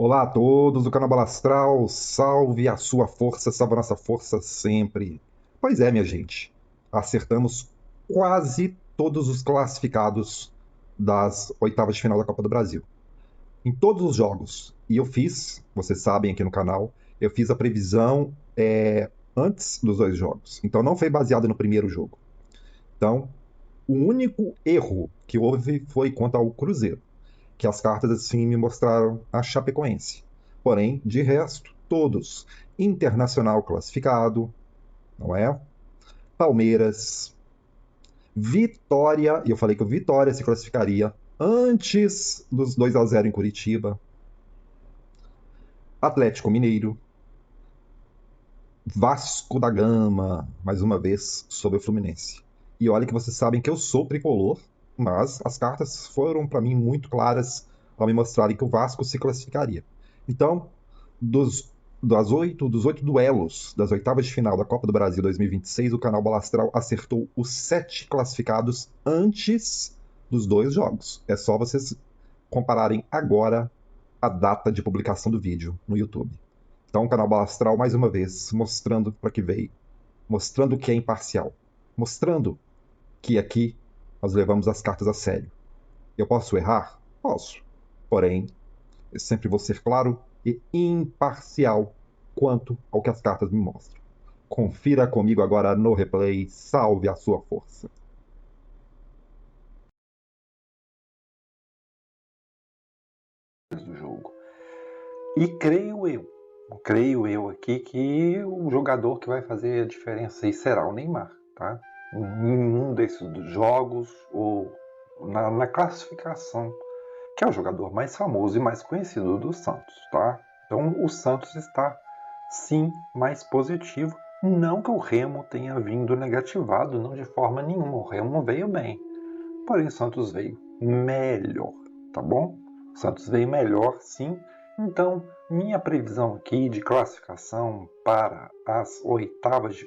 Olá a todos do canal Bola Astral, salve a sua força, salve a nossa força sempre. Pois é, minha gente, acertamos quase todos os classificados das oitavas de final da Copa do Brasil. Em todos os jogos. E eu fiz, vocês sabem aqui no canal, eu fiz a previsão antes dos dois jogos. Então não foi baseado no primeiro jogo. Então, o único erro que houve foi quanto ao Cruzeiro, que as cartas assim me mostraram a Chapecoense. Porém, de resto, todos. Internacional classificado, não é? Palmeiras, Vitória, e eu falei que o Vitória se classificaria antes dos 2-0 em Curitiba. Atlético Mineiro, Vasco da Gama, mais uma vez, sobre o Fluminense. E olha que vocês sabem que eu sou tricolor, mas as cartas foram para mim muito claras ao me mostrarem que o Vasco se classificaria. Então, dos oito duelos das oitavas de final da Copa do Brasil 2026, o canal Bola Astral acertou os 7 classificados antes dos dois jogos. É só vocês compararem agora a data de publicação do vídeo no YouTube. Então, o canal Bola Astral, mais uma vez, mostrando para que veio, mostrando que é imparcial, mostrando que aqui nós levamos as cartas a sério. Eu posso errar? Posso. Porém, eu sempre vou ser claro e imparcial quanto ao que as cartas me mostram. Confira comigo agora no replay. Salve a sua força. Do jogo. E creio eu aqui que o jogador que vai fazer a diferença aí será o Neymar, tá? Em um desses jogos ou na classificação, que é o jogador mais famoso e mais conhecido do Santos, tá? Então o Santos está sim mais positivo. Não que o Remo tenha vindo negativado, não de forma nenhuma. O Remo veio bem, porém o Santos veio melhor, tá bom? O Santos veio melhor, sim. Então, minha previsão aqui de classificação para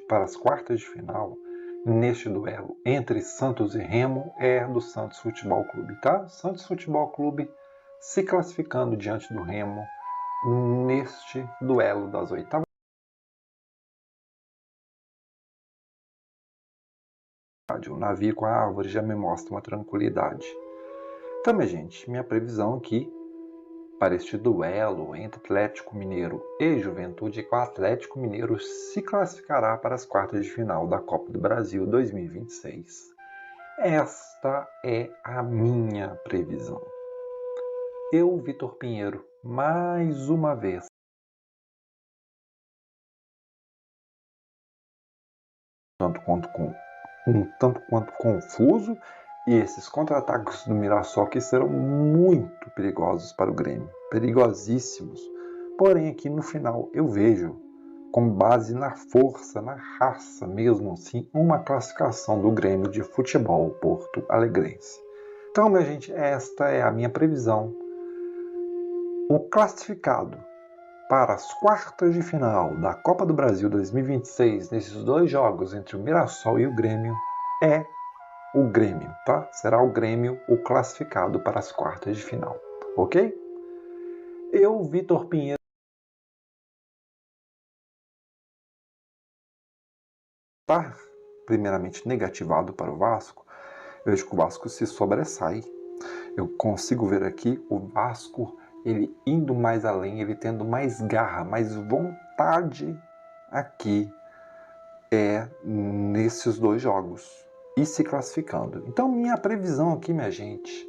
para as quartas de final, neste duelo entre Santos e Remo, é do Santos Futebol Clube, tá? Santos Futebol Clube se classificando diante do Remo neste duelo das oitavas. O navio com a árvore já me mostra uma tranquilidade. Então, minha gente, minha previsão aqui para este duelo entre Atlético Mineiro e Juventude é que o Atlético Mineiro se classificará para as quartas de final da Copa do Brasil 2026. Esta é a minha previsão. Eu, Vitor Pinheiro, mais uma vez, um tanto quanto confuso, e esses contra-ataques do Mirassol que serão muito perigosos para o Grêmio, perigosíssimos. Porém, aqui no final eu vejo, com base na força, na raça mesmo assim, uma classificação do Grêmio de Futebol Porto Alegrense. Então, minha gente, esta é a minha previsão. O classificado para as quartas de final da Copa do Brasil 2026, nesses dois jogos entre o Mirassol e o Grêmio, é o Grêmio, tá? Será o Grêmio o classificado para as quartas de final, ok? Eu, Vitor Pinheiro, está primeiramente negativado para o Vasco. Eu vejo que o Vasco se sobressai. Eu consigo ver aqui o Vasco ele indo mais além, ele tendo mais garra, mais vontade aqui nesses dois jogos e se classificando. Então minha previsão aqui, minha gente,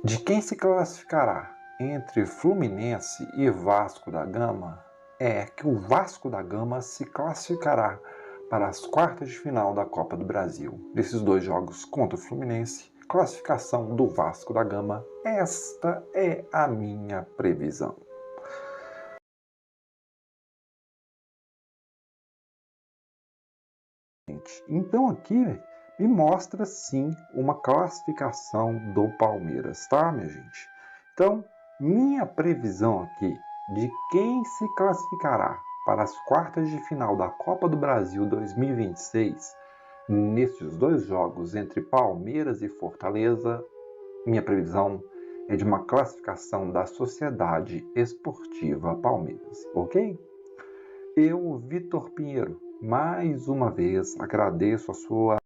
de quem se classificará entre Fluminense e Vasco da Gama é que o Vasco da Gama se classificará para as quartas de final da Copa do Brasil. Nesses dois jogos contra o Fluminense, classificação do Vasco da Gama. Esta é a minha previsão. Então aqui me mostra sim uma classificação do Palmeiras, tá, minha gente? Então, minha previsão aqui de quem se classificará para as quartas de final da Copa do Brasil 2026, nesses dois jogos entre Palmeiras e Fortaleza, minha previsão é de uma classificação da Sociedade Esportiva Palmeiras, ok? Eu, Vitor Pinheiro, mais uma vez agradeço a sua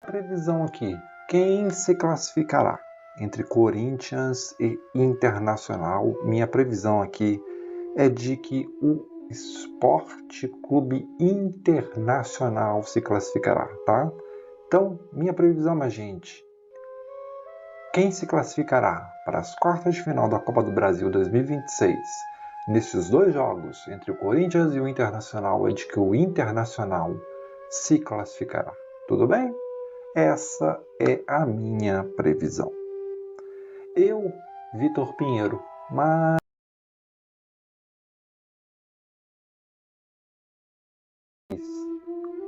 previsão aqui. Quem se classificará entre Corinthians e Internacional? Minha previsão aqui é de que o Esporte Clube Internacional se classificará, tá? Então, minha previsão, minha gente, quem se classificará para as quartas de final da Copa do Brasil 2026, nesses dois jogos, entre o Corinthians e o Internacional, é de que o Internacional se classificará. Tudo bem? Essa é a minha previsão. Eu, Vitor Pinheiro, mais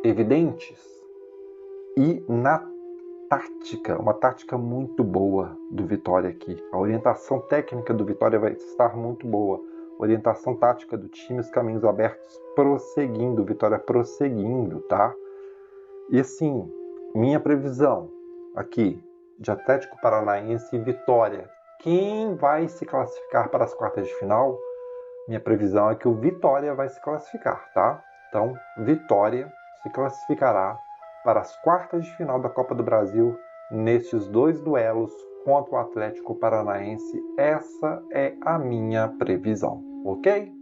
evidentes e na tática, uma tática muito boa do Vitória aqui. A orientação técnica do Vitória vai estar muito boa. Orientação tática do time, os caminhos abertos, prosseguindo, Vitória prosseguindo, tá? E assim, minha previsão aqui de Atlético Paranaense e Vitória. Quem vai se classificar para as quartas de final? Minha previsão é que o Vitória vai se classificar, tá? Então, Vitória se classificará para as quartas de final da Copa do Brasil nestes dois duelos contra o Atlético Paranaense. Essa é a minha previsão, ok?